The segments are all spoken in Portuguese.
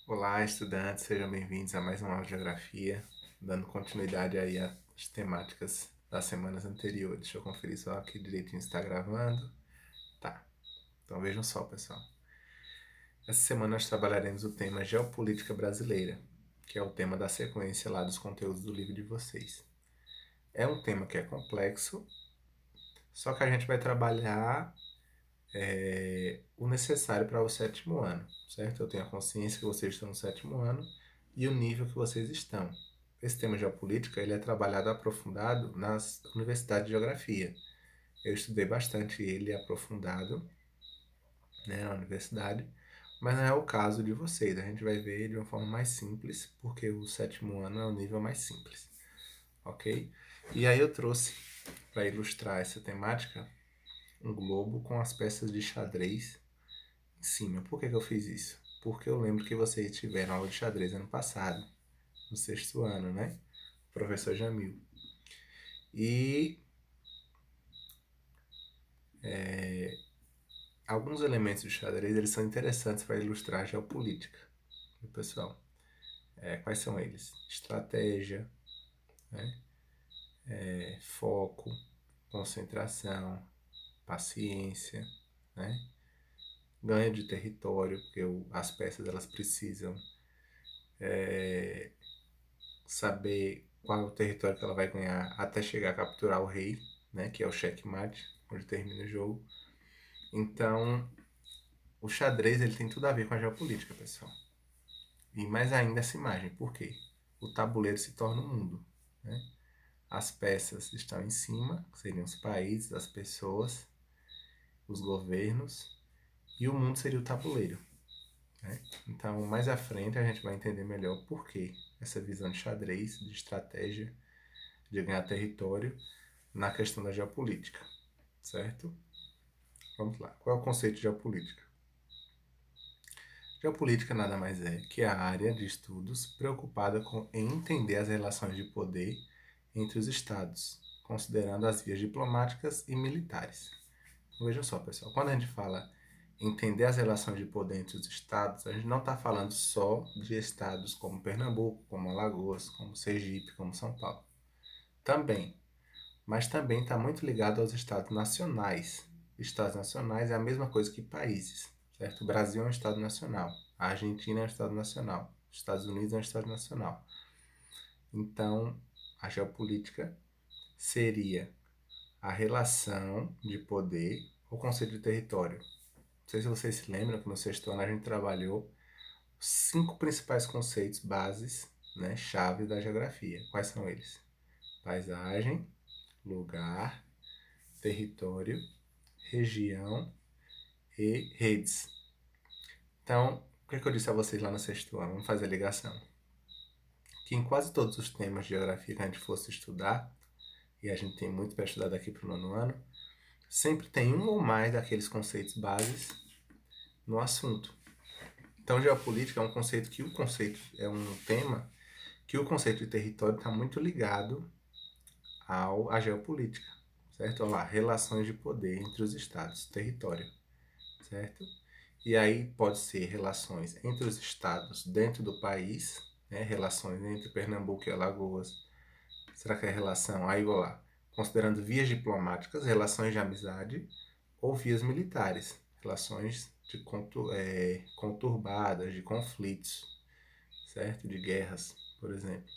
Olá, estudantes, sejam bem-vindos a mais uma aula de geografia, dando continuidade aí às temáticas das semanas anteriores. Deixa eu conferir só aqui direitinho se está gravando. Tá, então vejam só, pessoal. Essa semana nós trabalharemos o tema Geopolítica Brasileira, que é o tema da sequência lá dos conteúdos do livro de vocês. É um tema que é complexo, só que a gente vai trabalhar o necessário para o sétimo ano, certo? Eu tenho a consciência que vocês estão no sétimo ano e o nível que vocês estão. Esse tema geopolítica ele é trabalhado aprofundado nas universidades de geografia. Eu estudei bastante ele aprofundado, né, na universidade, mas não é o caso de vocês. A gente vai ver de uma forma mais simples, porque o sétimo ano é o nível mais simples, ok? E aí eu trouxe para ilustrar essa temática um globo com as peças de xadrez em cima. Por que eu fiz isso? Porque eu lembro que vocês tiveram aula de xadrez ano passado, no sexto ano, né? Professor Jamil. E alguns elementos do xadrez eles são interessantes para ilustrar a geopolítica do pessoal. Quais são eles? Estratégia, né? Foco, concentração, paciência, né? Ganho de território, porque as peças elas precisam saber qual é o território que ela vai ganhar até chegar a capturar o rei, né? Que é o checkmate, onde termina o jogo. Então, o xadrez ele tem tudo a ver com a geopolítica, pessoal. E mais ainda essa imagem, por quê? O tabuleiro se torna um mundo, né? As peças estão em cima, que seriam os países, as pessoas, os governos, e o mundo seria o tabuleiro, né? Então, mais à frente a gente vai entender melhor por que essa visão de xadrez, de estratégia, de ganhar território na questão da geopolítica, certo? Vamos lá. Qual é o conceito de geopolítica? Geopolítica nada mais é que a área de estudos preocupada em entender as relações de poder entre os estados, considerando as vias diplomáticas e militares. Então, vejam só, pessoal, quando a gente fala entender as relações de poder entre os estados, a gente não está falando só de estados como Pernambuco, como Alagoas, como Sergipe, como São Paulo. Também, mas também está muito ligado aos estados nacionais. Estados nacionais é a mesma coisa que países, certo? O Brasil é um estado nacional, a Argentina é um estado nacional, os Estados Unidos é um estado nacional. Então, a geopolítica seria a relação de poder ou conceito de território. Não sei se vocês se lembram que no sexto ano a gente trabalhou os 5 principais conceitos bases, né, chave da geografia. Quais são eles? Paisagem, lugar, território, região e redes. Então, o que eu disse a vocês lá no sexto ano? Vamos fazer a ligação. Que em quase todos os temas de geografia que a gente fosse estudar, e a gente tem muito para estudar daqui para o nono ano, sempre tem um ou mais daqueles conceitos bases no assunto. Então, geopolítica é um conceito que o conceito é um tema que o conceito de território está muito ligado à geopolítica, certo? Olha lá, relações de poder entre os estados, território, certo? E aí pode ser relações entre os estados dentro do país, né? Relações entre Pernambuco e Alagoas. Será que é relação? Aí vou lá. Considerando vias diplomáticas, relações de amizade ou vias militares, relações de conturbadas, de conflitos, certo? De guerras, por exemplo.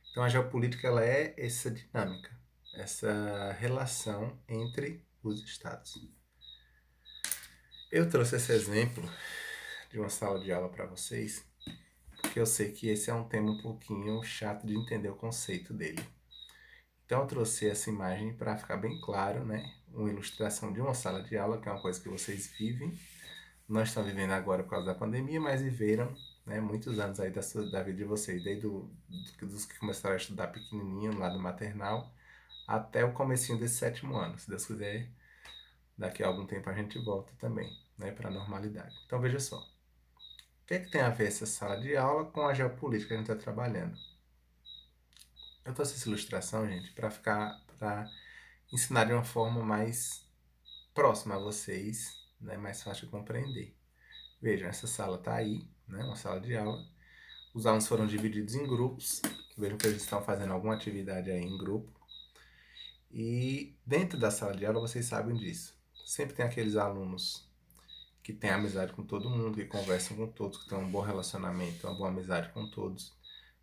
Então a geopolítica ela é essa dinâmica, essa relação entre os estados. Eu trouxe esse exemplo de uma sala de aula para vocês, porque eu sei que esse é um tema um pouquinho chato de entender o conceito dele. Então eu trouxe essa imagem para ficar bem claro, né? Uma ilustração de uma sala de aula, que é uma coisa que vocês vivem. Nós estamos vivendo agora por causa da pandemia, mas viveram, né, muitos anos aí da vida de vocês, desde dos que começaram a estudar pequenininho, lá do maternal, até o comecinho desse sétimo ano. Se Deus quiser, daqui a algum tempo a gente volta também, né, para a normalidade. Então veja só. O que é que tem a ver essa sala de aula com a geopolítica que a gente está trabalhando? Eu trouxe essa ilustração, gente, para ensinar de uma forma mais próxima a vocês, né, mais fácil de compreender. Vejam, essa sala está aí, né? Uma sala de aula. Os alunos foram divididos em grupos. Vejam que eles estão fazendo alguma atividade aí em grupo. E dentro da sala de aula, vocês sabem disso. Sempre tem aqueles alunos que têm amizade com todo mundo, que conversam com todos, que têm um bom relacionamento, uma boa amizade com todos.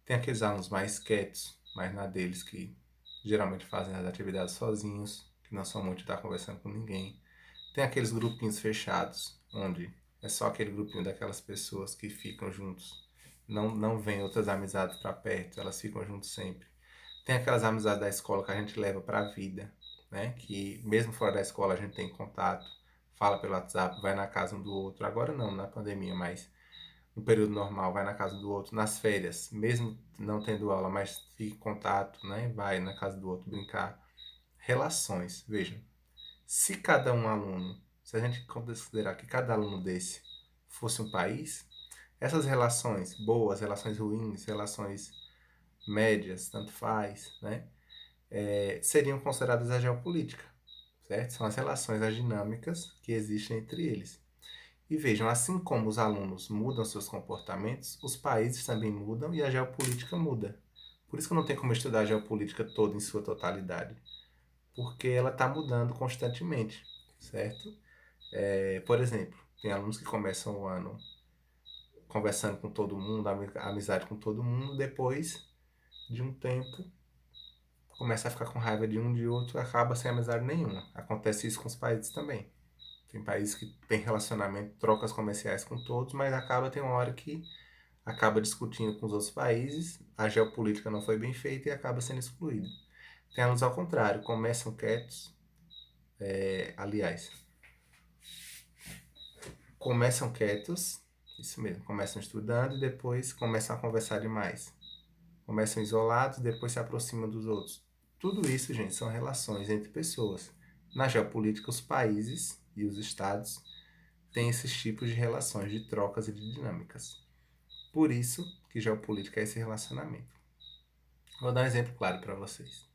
Tem aqueles alunos mais quietos, mais na deles, que geralmente fazem as atividades sozinhos, que não são muito de estar conversando com ninguém. Tem aqueles grupinhos fechados, onde é só aquele grupinho daquelas pessoas que ficam juntos. Não vem outras amizades para perto, elas ficam juntos sempre. Tem aquelas amizades da escola que a gente leva para a vida, né? Que mesmo fora da escola a gente tem contato, fala pelo WhatsApp, vai na casa um do outro. Agora não, na pandemia, mas no período normal, vai na casa do outro. Nas férias, mesmo não tendo aula, mas fica em contato, né? Vai na casa do outro brincar. Relações, vejam. Se cada um aluno, se a gente considerar que cada aluno desse fosse um país, essas relações boas, relações ruins, relações médias, tanto faz, né? Seriam consideradas a geopolítica, certo? São as relações, as dinâmicas que existem entre eles. E vejam, assim como os alunos mudam seus comportamentos, os países também mudam e a geopolítica muda. Por isso que não tem como estudar a geopolítica toda em sua totalidade, porque ela está mudando constantemente, certo? Por exemplo, tem alunos que começam o ano conversando com todo mundo, amizade com todo mundo, depois de um tempo começa a ficar com raiva de um de outro e acaba sem amizade nenhuma. Acontece isso com os países também. Tem países que têm relacionamento, trocas comerciais com todos, mas tem uma hora que acaba discutindo com os outros países, a geopolítica não foi bem feita e acaba sendo excluído. Tem alunos ao contrário, começam quietos, aliás, começam quietos, isso mesmo, começam estudando e depois começam a conversar demais. Começam isolados, depois se aproximam dos outros. Tudo isso, gente, são relações entre pessoas. Na geopolítica, os países e os estados têm esses tipos de relações, de trocas e de dinâmicas. Por isso que geopolítica é esse relacionamento. Vou dar um exemplo claro para vocês.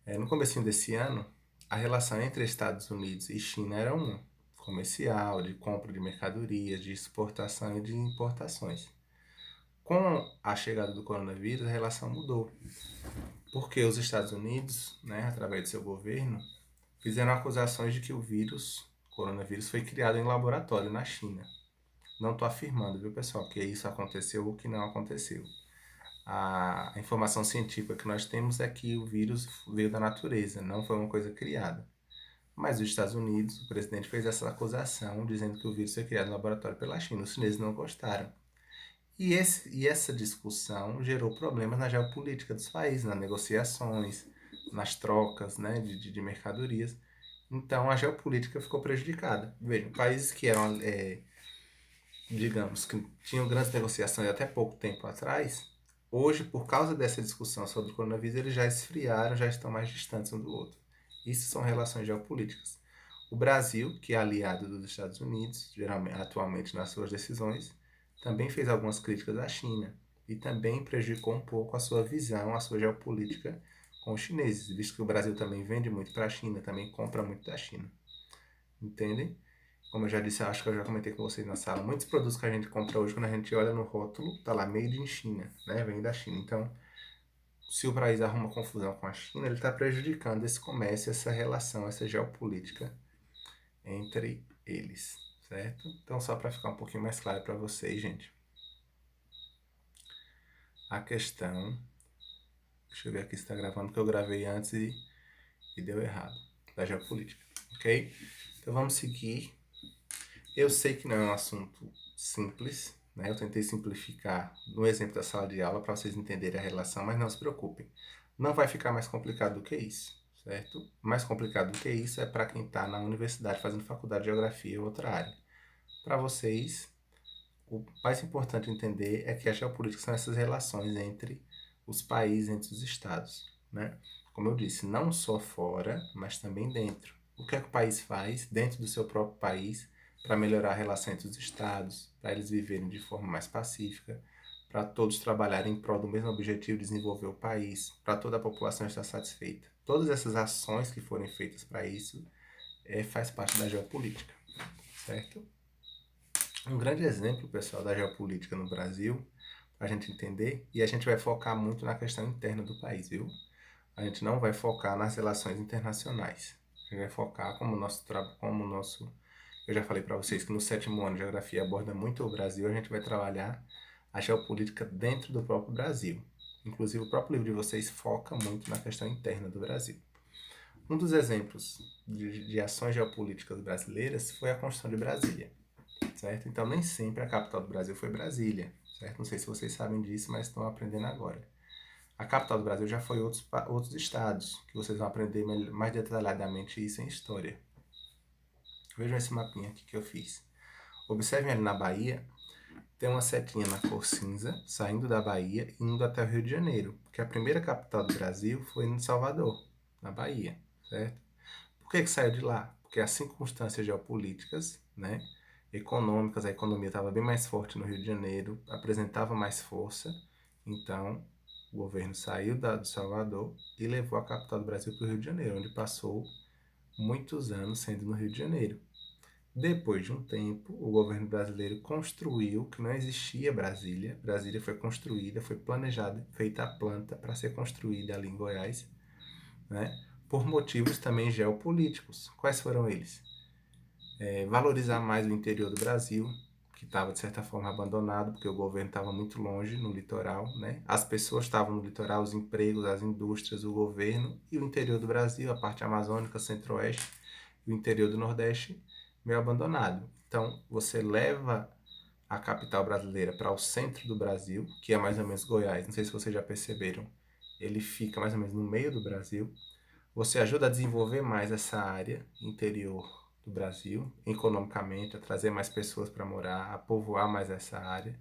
No comecinho desse ano, a relação entre Estados Unidos e China era uma, comercial, de compra de mercadorias, de exportação e de importações. Com a chegada do coronavírus, a relação mudou, porque os Estados Unidos, né, através do seu governo, fizeram acusações de que o coronavírus, foi criado em laboratório na China. Não estou afirmando, viu, pessoal, que isso aconteceu ou que não aconteceu. A informação científica que nós temos é que o vírus veio da natureza, não foi uma coisa criada. Mas os Estados Unidos, o presidente fez essa acusação dizendo que o vírus foi criado no laboratório pela China. Os chineses não gostaram. E essa discussão gerou problemas na geopolítica dos países, nas negociações, nas trocas, né, de mercadorias. Então a geopolítica ficou prejudicada. Vejam, países que eram, digamos, que tinham grandes negociações até pouco tempo atrás, hoje, por causa dessa discussão sobre o coronavírus, eles já esfriaram, já estão mais distantes um do outro. Isso são relações geopolíticas. O Brasil, que é aliado dos Estados Unidos, geralmente, atualmente nas suas decisões, também fez algumas críticas à China e também prejudicou um pouco a sua visão, a sua geopolítica com os chineses, visto que o Brasil também vende muito para a China, também compra muito da China. Entendem? Como eu já disse, acho que eu já comentei com vocês na sala, muitos produtos que a gente compra hoje, quando a gente olha no rótulo, tá lá Made in China, né? Vem da China. Então, se o país arruma confusão com a China, ele está prejudicando esse comércio, essa relação, essa geopolítica entre eles, certo? Então, só para ficar um pouquinho mais claro para vocês, gente, a questão, deixa eu ver aqui se está gravando, porque eu gravei antes e deu errado, da geopolítica, ok? Então, vamos seguir. Eu sei que não é um assunto simples, né? Eu tentei simplificar no exemplo da sala de aula para vocês entenderem a relação, mas não se preocupem. Não vai ficar mais complicado do que isso, certo? Mais complicado do que isso é para quem está na universidade fazendo faculdade de geografia ou outra área. Para vocês, o mais importante entender é que a geopolítica são essas relações entre os países, entre os estados, né? Como eu disse, não só fora, mas também dentro. O que é que o país faz dentro do seu próprio país para melhorar a relação entre os estados, para eles viverem de forma mais pacífica, para todos trabalharem em prol do mesmo objetivo de desenvolver o país, para toda a população estar satisfeita. Todas essas ações que forem feitas para isso faz parte da geopolítica, certo? Um grande exemplo, pessoal, da geopolítica no Brasil, para a gente entender, e a gente vai focar muito na questão interna do país, viu? A gente não vai focar nas relações internacionais. A gente vai focar como o nosso. Eu já falei para vocês que no sétimo ano de geografia aborda muito o Brasil, a gente vai trabalhar a geopolítica dentro do próprio Brasil. Inclusive, o próprio livro de vocês foca muito na questão interna do Brasil. Um dos exemplos de ações geopolíticas brasileiras foi a construção de Brasília, certo? Então, nem sempre a capital do Brasil foi Brasília, certo? Não sei se vocês sabem disso, mas estão aprendendo agora. A capital do Brasil já foi outros estados, que vocês vão aprender mais detalhadamente isso em história. Vejam esse mapinha aqui que eu fiz. Observem ali na Bahia, tem uma setinha na cor cinza, saindo da Bahia e indo até o Rio de Janeiro, porque a primeira capital do Brasil foi em Salvador, na Bahia, certo? Por que saiu de lá? Porque as circunstâncias geopolíticas, né, econômicas, a economia estava bem mais forte no Rio de Janeiro, apresentava mais força, então o governo saiu de Salvador e levou a capital do Brasil para o Rio de Janeiro, onde passou muitos anos sendo no Rio de Janeiro. Depois de um tempo, o governo brasileiro construiu, que não existia Brasília. Brasília foi construída, foi planejada, feita a planta para ser construída ali em Goiás, né? Por motivos também geopolíticos. Quais foram eles? Valorizar mais o interior do Brasil, que estava de certa forma abandonado, porque o governo estava muito longe no litoral, né? As pessoas estavam no litoral, os empregos, as indústrias, o governo e o interior do Brasil, a parte amazônica, centro-oeste e o interior do Nordeste meio abandonado. Então, você leva a capital brasileira para o centro do Brasil, que é mais ou menos Goiás. Não sei se vocês já perceberam, ele fica mais ou menos no meio do Brasil. Você ajuda a desenvolver mais essa área interior do Brasil, economicamente, a trazer mais pessoas para morar, a povoar mais essa área.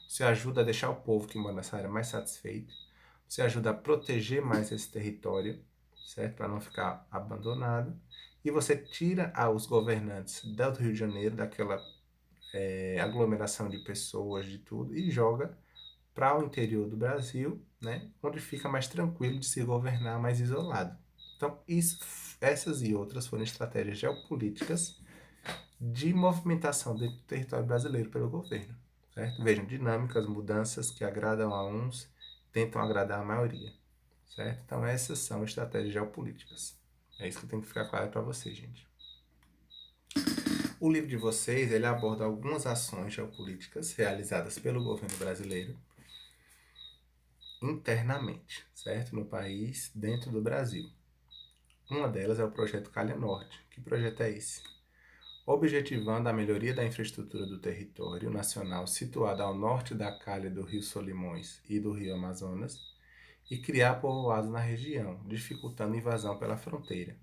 Você ajuda a deixar o povo que mora nessa área mais satisfeito. Você ajuda a proteger mais esse território, certo? Para não ficar abandonado. E você tira os governantes do Rio de Janeiro, daquela aglomeração de pessoas, de tudo, e joga para o interior do Brasil, né, onde fica mais tranquilo de se governar, mais isolado. Então, essas e outras foram estratégias geopolíticas de movimentação dentro do território brasileiro pelo governo. Certo? Vejam, dinâmicas, mudanças que agradam a uns, tentam agradar a maioria. Certo? Então, essas são estratégias geopolíticas. É isso que tem que ficar claro para vocês, gente. O livro de vocês, ele aborda algumas ações geopolíticas realizadas pelo governo brasileiro internamente, certo? No país, dentro do Brasil. Uma delas é o projeto Calha Norte. Que projeto é esse? Objetivando a melhoria da infraestrutura do território nacional situado ao norte da calha do Rio Solimões e do Rio Amazonas e criar povoados na região, dificultando invasão pela fronteira.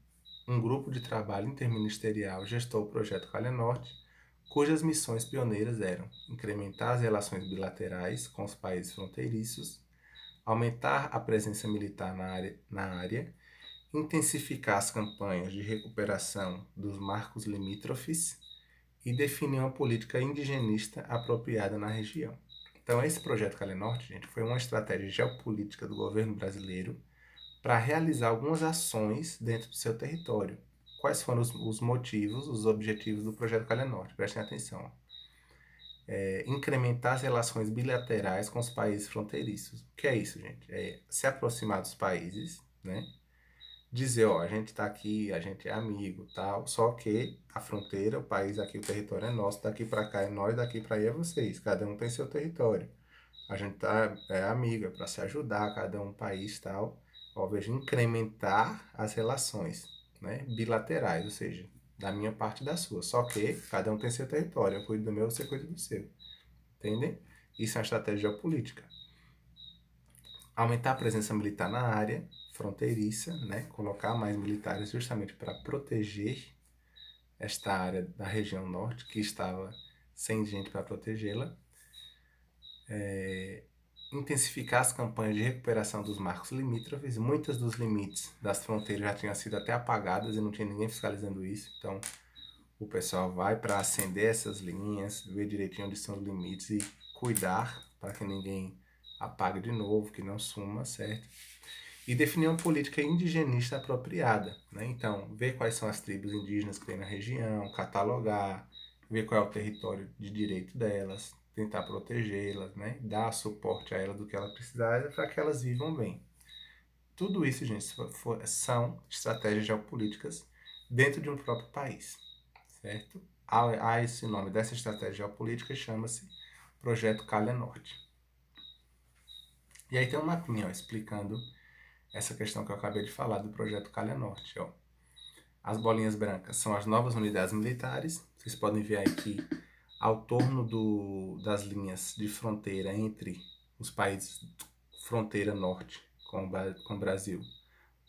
Um grupo de trabalho interministerial gestou o projeto Calha Norte, cujas missões pioneiras eram incrementar as relações bilaterais com os países fronteiriços, aumentar a presença militar na área, intensificar as campanhas de recuperação dos marcos limítrofes e definir uma política indigenista apropriada na região. Então, esse projeto Calha Norte, gente, foi uma estratégia geopolítica do governo brasileiro para realizar algumas ações dentro do seu território. Quais foram os motivos, os objetivos do projeto Calha Norte? Prestem atenção. Incrementar as relações bilaterais com os países fronteiriços. O que é isso, gente? É se aproximar dos países, né? Dizer, ó, a gente está aqui, a gente é amigo, tal, só que a fronteira, o país aqui, o território é nosso, daqui para cá é nós, daqui para aí é vocês, cada um tem seu território. A gente tá amigo, é para se ajudar, cada um país, tal, ó, veja, incrementar as relações, né, bilaterais, ou seja, da minha parte e da sua, só que cada um tem seu território, eu cuido do meu, você cuida do seu, entendem? Isso é uma estratégia geopolítica. Aumentar a presença militar na área fronteiriça, né? Colocar mais militares justamente para proteger esta área da região norte, que estava sem gente para protegê-la. Intensificar as campanhas de recuperação dos marcos limítrofes. Muitas dos limites das fronteiras já tinham sido até apagadas e não tinha ninguém fiscalizando isso. Então, o pessoal vai para acender essas linhas, ver direitinho onde são os limites e cuidar para que ninguém apague de novo, que não suma, certo? E definir uma política indigenista apropriada, né? Então, ver quais são as tribos indígenas que tem na região, catalogar, ver qual é o território de direito delas, tentar protegê-las, né? Dar suporte a elas do que elas precisarem para que elas vivam bem. Tudo isso, gente, são estratégias geopolíticas dentro de um próprio país, certo? Há esse nome dessa estratégia geopolítica, chama-se Projeto Calha Norte. E aí tem um mapinha, ó, explicando essa questão que eu acabei de falar do Projeto Calha Norte, ó. As bolinhas brancas são as novas unidades militares. Vocês podem ver aqui ao torno das linhas de fronteira entre os países fronteira norte com o Brasil,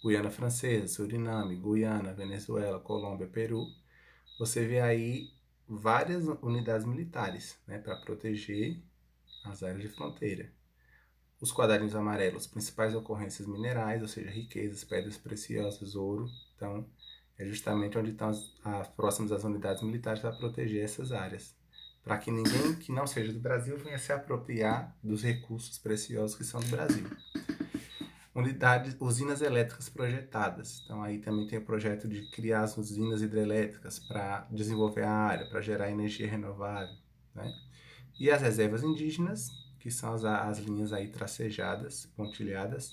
Guiana Francesa, Suriname, Guiana, Venezuela, Colômbia, Peru. Você vê aí várias unidades militares, né, para proteger as áreas de fronteira. Os quadradinhos amarelos, principais ocorrências minerais, ou seja, riquezas, pedras preciosas, ouro. Então, é justamente onde estão as próximas às unidades militares para proteger essas áreas, para que ninguém que não seja do Brasil venha se apropriar dos recursos preciosos que são do Brasil. Usinas elétricas projetadas. Então, aí também tem o projeto de criar as usinas hidrelétricas para desenvolver a área, para gerar energia renovável, né? E as reservas indígenas, que são as linhas aí tracejadas, pontilhadas,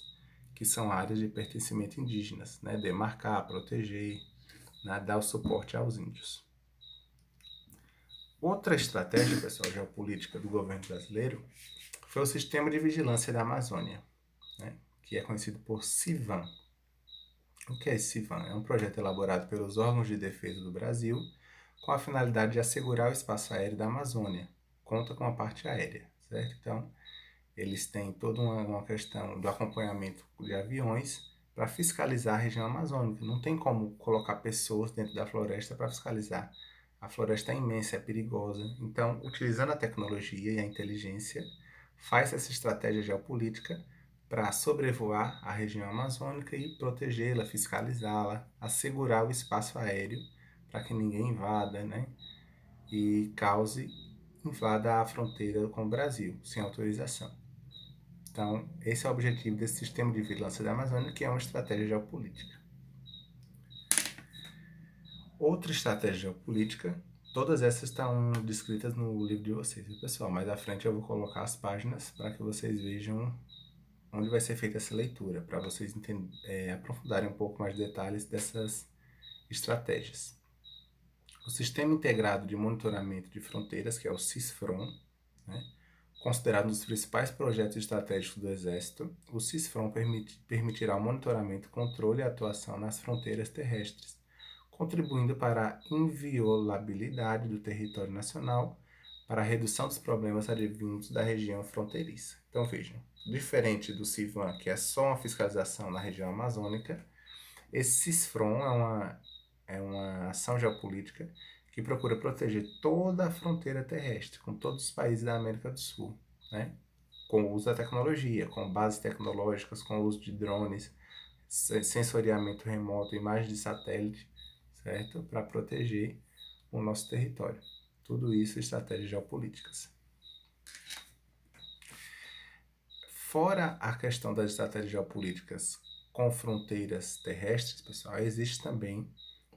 que são áreas de pertencimento indígenas, né? Demarcar, proteger, né? Dar o suporte aos índios. Outra estratégia, pessoal, geopolítica do governo brasileiro foi o Sistema de Vigilância da Amazônia, né? Que é conhecido por CIVAM. O que é esse CIVAM? É um projeto elaborado pelos órgãos de defesa do Brasil com a finalidade de assegurar o espaço aéreo da Amazônia. Conta com a parte aérea, certo? Então, eles têm toda uma questão do acompanhamento de aviões para fiscalizar a região amazônica. Não tem como colocar pessoas dentro da floresta para fiscalizar. A floresta é imensa, é perigosa. Então, utilizando a tecnologia e a inteligência, faz essa estratégia geopolítica para sobrevoar a região amazônica e protegê-la, fiscalizá-la, assegurar o espaço aéreo para que ninguém invada, né? E invada a fronteira com o Brasil, sem autorização. Então, esse é o objetivo desse sistema de vigilância da Amazônia, que é uma estratégia geopolítica. Outra estratégia geopolítica, todas essas estão descritas no livro de vocês, viu, pessoal? Mais à frente eu vou colocar as páginas para que vocês vejam onde vai ser feita essa leitura, para vocês aprofundarem um pouco mais de detalhes dessas estratégias. O Sistema Integrado de Monitoramento de Fronteiras, que é o CISFRON, né? Considerado um dos principais projetos estratégicos do Exército, o CISFRON permitirá o monitoramento, controle e atuação nas fronteiras terrestres, contribuindo para a inviolabilidade do território nacional, para a redução dos problemas advindos da região fronteiriça. Então vejam, diferente do CIVAM, que é só uma fiscalização na região amazônica, esse CISFRON é uma ação geopolítica que procura proteger toda a fronteira terrestre, com todos os países da América do Sul, né? Com o uso da tecnologia, com bases tecnológicas, com o uso de drones, sensoriamento remoto, imagens de satélite, certo? Para proteger o nosso território. Tudo isso estratégias geopolíticas. Fora a questão das estratégias geopolíticas com fronteiras terrestres, pessoal, existe também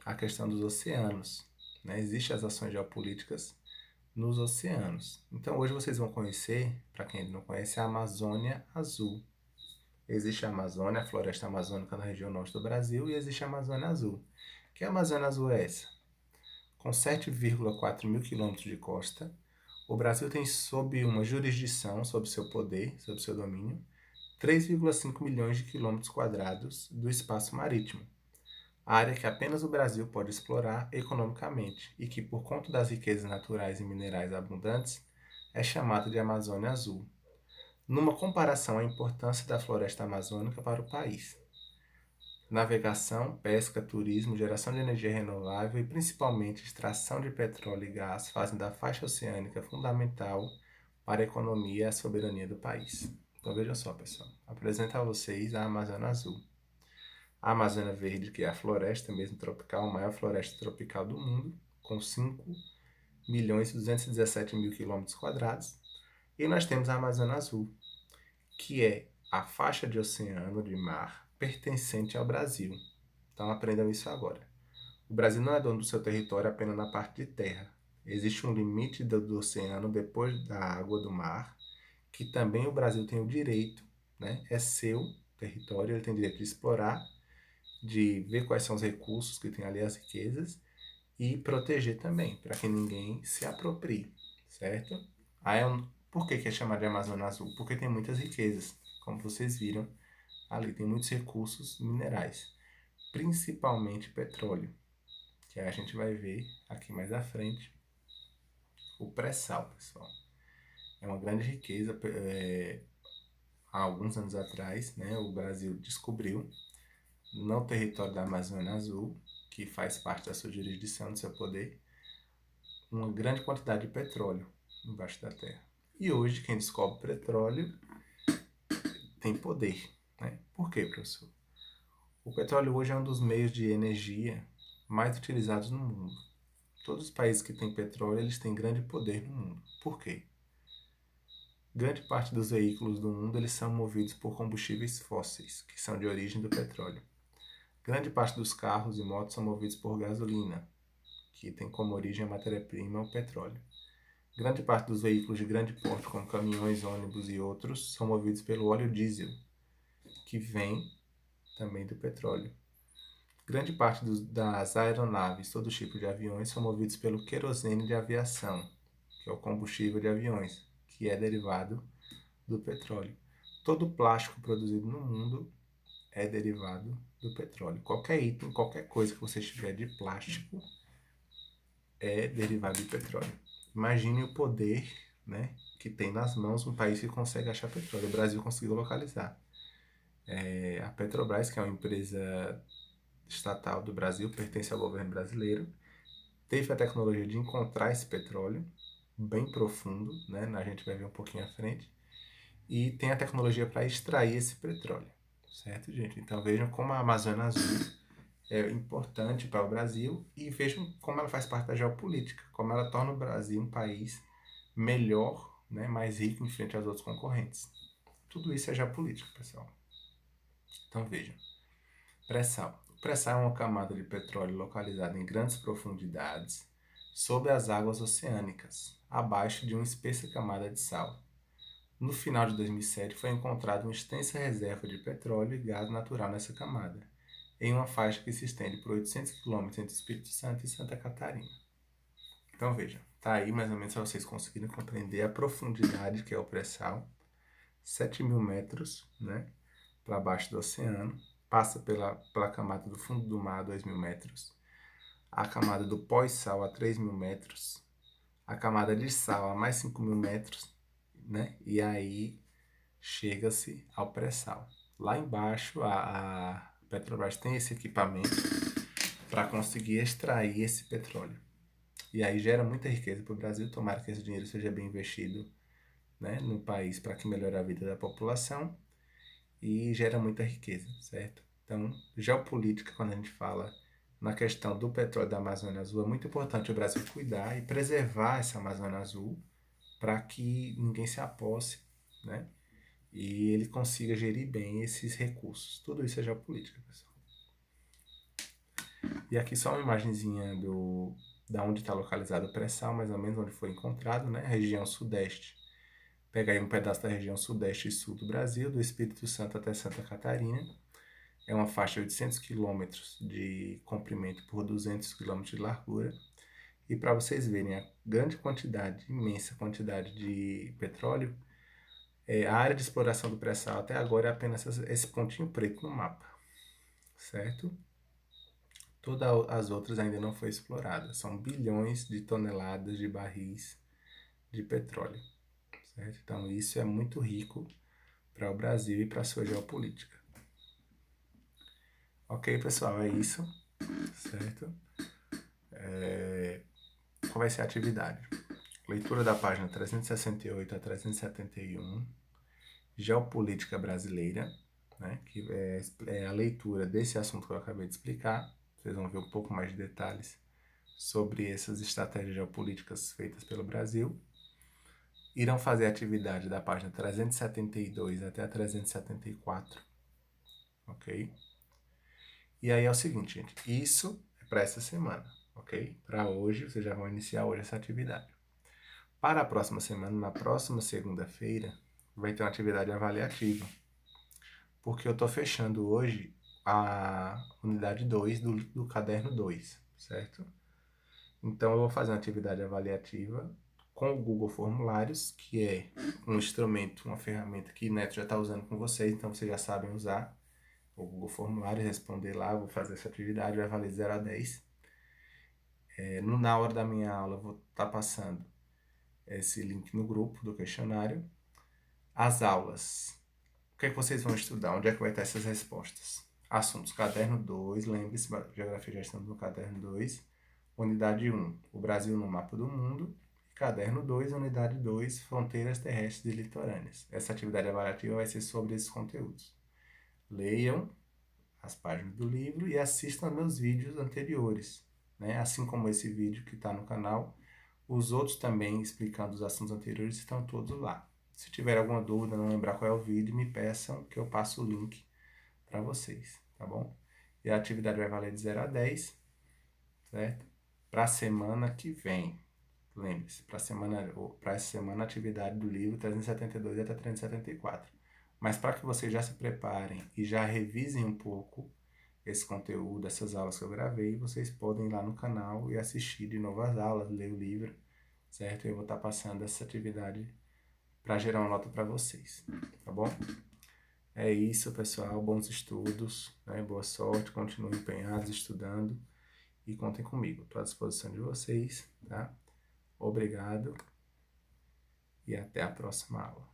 a questão dos oceanos, né? Existem as ações geopolíticas nos oceanos. Então hoje vocês vão conhecer, para quem não conhece, a Amazônia Azul. Existe a Amazônia, a floresta amazônica na região norte do Brasil, e existe a Amazônia Azul. Que Amazônia Azul é essa? Com 7,4 mil quilômetros de costa, o Brasil tem sob uma jurisdição, sob seu poder, sob seu domínio, 3,5 milhões de quilômetros quadrados do espaço marítimo, área que apenas o Brasil pode explorar economicamente e que, por conta das riquezas naturais e minerais abundantes, é chamada de Amazônia Azul, numa comparação à importância da floresta amazônica para o país. Navegação, pesca, turismo, geração de energia renovável e principalmente extração de petróleo e gás fazem da faixa oceânica fundamental para a economia e a soberania do país. Então vejam só, pessoal, apresento a vocês a Amazônia Azul. A Amazônia Verde, que é a floresta mesmo tropical, a maior floresta tropical do mundo, com 5.217.000 quilômetros quadrados. E nós temos a Amazônia Azul, que é a faixa de oceano, de mar, pertencente ao Brasil. Então aprendam isso agora. O Brasil não é dono do seu território apenas na parte de terra. Existe um limite do oceano depois da água do mar, que também o Brasil tem o direito, né? É seu território, ele tem direito de explorar, de ver quais são os recursos que tem ali, as riquezas, e proteger também, para que ninguém se aproprie, certo? Por que é chamado de Amazônia Azul? Porque tem muitas riquezas, como vocês viram ali, tem muitos recursos minerais, principalmente petróleo, que a gente vai ver aqui mais à frente, o pré-sal, pessoal. É uma grande riqueza. Há alguns anos atrás, né, o Brasil descobriu, no território da Amazônia Azul, que faz parte da sua jurisdição, do seu poder, uma grande quantidade de petróleo embaixo da terra. E hoje, quem descobre petróleo tem poder. Né? Por quê, professor? O petróleo hoje é um dos meios de energia mais utilizados no mundo. Todos os países que têm petróleo, eles têm grande poder no mundo. Por quê? Grande parte dos veículos do mundo eles são movidos por combustíveis fósseis, que são de origem do petróleo. Grande parte dos carros e motos são movidos por gasolina, que tem como origem a matéria-prima o petróleo. Grande parte dos veículos de grande porte, como caminhões, ônibus e outros, são movidos pelo óleo diesel, que vem também do petróleo. Grande parte das aeronaves, todo tipo de aviões, são movidos pelo querosene de aviação, que é o combustível de aviões, que é derivado do petróleo. Todo plástico produzido no mundo é derivado do petróleo. Qualquer item, qualquer coisa que você tiver de plástico é derivado de petróleo. Imagine o poder, né, que tem nas mãos um país que consegue achar petróleo. O Brasil conseguiu localizar. A Petrobras, que é uma empresa estatal do Brasil, pertence ao governo brasileiro, teve a tecnologia de encontrar esse petróleo bem profundo, né, a gente vai ver um pouquinho à frente, e tem a tecnologia para extrair esse petróleo, certo, gente? Então vejam como a Amazônia Azul é importante para o Brasil e vejam como ela faz parte da geopolítica, como ela torna o Brasil um país melhor, né, mais rico em frente aos outros concorrentes. Tudo isso é geopolítica, pessoal. Então vejam. Pré-sal. O pré-sal é uma camada de petróleo localizada em grandes profundidades sob as águas oceânicas, abaixo de uma espessa camada de sal. No final de 2007 foi encontrada uma extensa reserva de petróleo e gás natural nessa camada, em uma faixa que se estende por 800 quilômetros entre Espírito Santo e Santa Catarina. Então vejam, tá aí mais ou menos para vocês conseguirem compreender a profundidade que é o pré-sal, 7.000 metros, né, para baixo do oceano, passa pela camada do fundo do mar a 2.000 metros, a camada do pós-sal a 3.000 metros, a camada de sal a mais 5.000 metros, né, e aí chega-se ao pré-sal. Lá embaixo, a Petrobras tem esse equipamento para conseguir extrair esse petróleo. E aí gera muita riqueza para o Brasil. Tomara que esse dinheiro seja bem investido, né, no país para que melhore a vida da população e gera muita riqueza, certo? Então, geopolítica, quando a gente fala na questão do petróleo da Amazônia Azul, é muito importante o Brasil cuidar e preservar essa Amazônia Azul para que ninguém se aposse, né? E ele consiga gerir bem esses recursos. Tudo isso é geopolítica, pessoal. E aqui só uma imagenzinha da onde está localizado o pré-sal, mais ou menos onde foi encontrado, né? Região sudeste. Pega aí um pedaço da região sudeste e sul do Brasil, do Espírito Santo até Santa Catarina. É uma faixa de 800 quilômetros de comprimento por 200 quilômetros de largura. E para vocês verem a grande quantidade, imensa quantidade de petróleo, a área de exploração do pré-sal até agora é apenas esse pontinho preto no mapa, certo? Todas as outras ainda não foi explorada. São bilhões de toneladas de barris de petróleo, certo? Então isso é muito rico para o Brasil e para a sua geopolítica. Ok, pessoal, é isso, certo? Qual vai ser a atividade? Leitura da página 368 a 371, Geopolítica Brasileira, né, que é a leitura desse assunto que eu acabei de explicar. Vocês vão ver um pouco mais de detalhes sobre essas estratégias geopolíticas feitas pelo Brasil. Irão fazer a atividade da página 372 até a 374, ok? E aí é o seguinte, gente, isso é para essa semana. ok? Para hoje, vocês já vão iniciar hoje essa atividade. Para a próxima semana, na próxima segunda-feira, vai ter uma atividade avaliativa, porque eu estou fechando hoje a unidade 2 do caderno 2, certo? Então, eu vou fazer uma atividade avaliativa com o Google Formulários, que é um instrumento, uma ferramenta que o Neto já está usando com vocês, então vocês já sabem usar o Google Formulários, responder lá, vou fazer essa atividade, vai valer 0 a 10. Na hora da minha aula, eu vou estar passando esse link no grupo do questionário. As aulas. O que é que vocês vão estudar? Onde é que vai estar essas respostas? Assuntos, caderno 2, lembre-se, Geografia e Gestão no caderno 2. Unidade 1, o Brasil no mapa do mundo. Caderno 2, unidade 2, fronteiras terrestres e litorâneas. Essa atividade avaliativa vai ser sobre esses conteúdos. Leiam as páginas do livro e assistam aos meus vídeos anteriores, né? Assim como esse vídeo que está no canal, os outros também explicando os assuntos anteriores estão todos lá. Se tiver alguma dúvida, não lembrar qual é o vídeo, me peçam que eu passo o link para vocês, tá bom? E a atividade vai valer de 0 a 10, certo? Para a semana que vem, lembre-se, para essa semana a atividade do livro 372 até 374. Mas para que vocês já se preparem e já revisem um pouco esse conteúdo, essas aulas que eu gravei, vocês podem ir lá no canal e assistir de novo as aulas, ler o livro, certo? Eu vou estar passando essa atividade para gerar uma nota para vocês, tá bom? É isso, pessoal. Bons estudos, né? Boa sorte, continuem empenhados, estudando e contem comigo. Estou à disposição de vocês, tá? Obrigado e até a próxima aula.